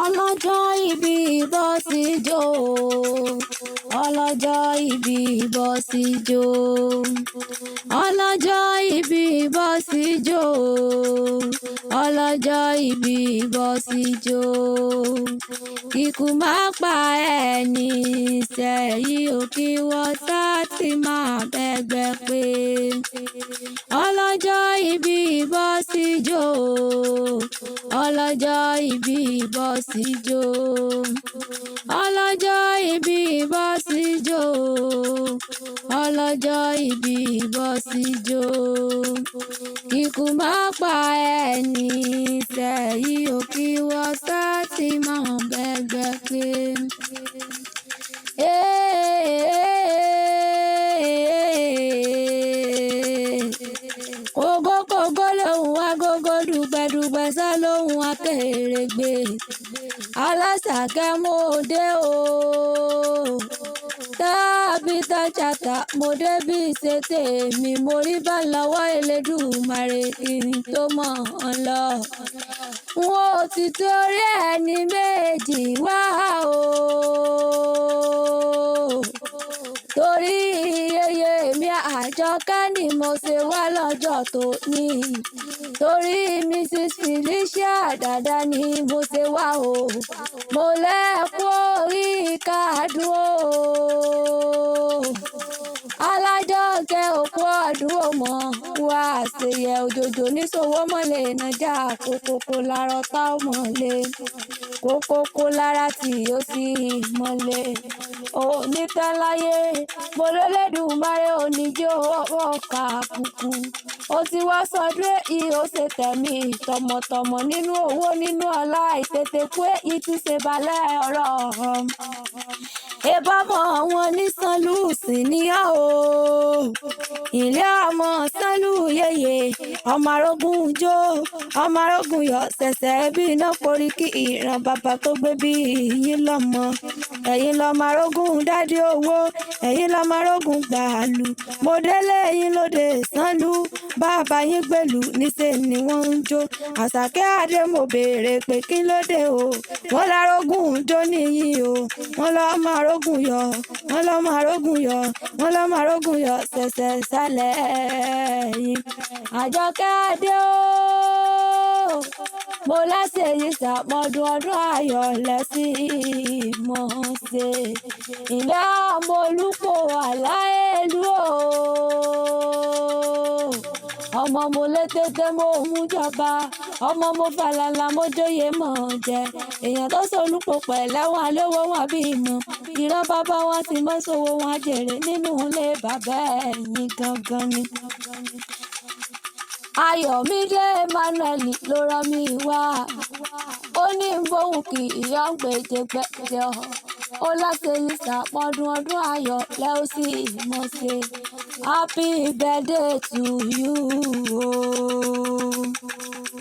ọlọ́jọ́ ìbí bọ́ sí jò, ọlọ́jọ́ ìbí bọ́ sí jò, ọlọ́jọ́ ìbí bọ́ sí jò, ọlọ́jọ́ ìbí bọ́ sí jò. Ikú má pa ẹni sẹ́yìn ò kí wọ́n sá ti máa bẹ́gbẹ́ pé. Ọlọ́jọ́ ìbí bọ́ sí jò, ọlọ́jọ́ ìbí bọ́ sí jò, ọlọ́jọ́ ìbí bọ́ sí jò, ọlọ́jọ́ ìbí bọ́ sí jò. Ikú má pa ẹni sẹ́yìn ò kí wọ́n sá ti máa bẹ́gbẹ́ pé. Kògókògó lòun agogo dùgbẹ̀dùgbẹ̀ sá lòun akèrègbè. Alásàkẹ́ mo dé o, tàbí tájàtà mo dé bí ṣe tèmi, mo rí bá lọ́wọ́ Elédùmarè kí n tó mọ̀ ọ́n lọ. N ò ti torí ẹni méjì wá o, torí yeye mi Àjọkẹ́ ni mo ṣe wá lọ́jọ́ tòní, torí Mrs. Felicia Dàda ni mo ṣe wá o. Mo lẹ́kú orí kádùn o, Alájọkẹ́ òkú ọdún ọmọ wa ṣèyẹ òjòjò níṣòwò mọ́lẹ̀ nàjà kókókó lárọ́ tá ò mọ́lẹ̀, kókókó lára tí ó sì mọ́lẹ̀. Onítẹ̀láyé mo lélẹ́dùmarè oníjó ọkà àbùkù. Ó ti wá sọdún èyí ó ṣe tẹ̀mí tọmọtọmọ nínú owó nínú ọlá ìtètè kú èyí tí ṣe balẹ̀ ọ̀rọ̀. Ìbámọ̀ wọn ní Sanlúùsì níyà o, ilé ọmọ Sanlú yeye, ọmọ arógún jó, ọmọ arógún yọ ṣẹ̀ṣẹ̀ bí iná forí kí ìran bàbá tó gbé bí yín lọ́mọ. Ẹ̀yin lọ́mọ arógún dádì owó, ẹ̀yin lọ́mọ arógún gbàlù. Mo délé yín lóde Sanlú, bàbá yín gbèlú níṣẹ́ ni wọ́n ń jó. Àṣàkẹ́ Adé mo béèrè pé kí ló dé o, wọ́n lárógún jó níyì o, wọ́n lọ́mọ arógún yọ, wọ́n lọ́mọ arógún yọ, wọ́n lọ́mọ arógún yọ ṣẹ̀ṣẹ̀ sálẹ̀ yín. Àjọkẹ́ Adé o, mo lẹ́sẹ̀ yìí ṣàmọ́dún ọdún ayọ̀ lẹ́sìn mọ́ ṣe. Ìyá ọmọ Olúpọ̀ Aláèlú o, ọmọ mo lé tètè mo mú jọba, ọmọ mo falala mo jóye mọ̀ jẹ. Èèyàn tó Solúpọ̀ pẹ̀lẹ́wọ̀n alówó wọn bí mọ̀, ìran bàbá wọn ti mọ́ sówó wọn jèrè nínú ilé bàbá ẹ̀yìn gangan ni. Ayọ̀mídé Emmanuel ló rán mi wá, ó ní bóun kì í yọ ń gbèjègbèjè ọ̀, ó láṣẹ yìí ṣàpọ̀dún ọdún ayọ̀ lẹ́ ó sì mọ̀ ṣe. Happy birthday to you o.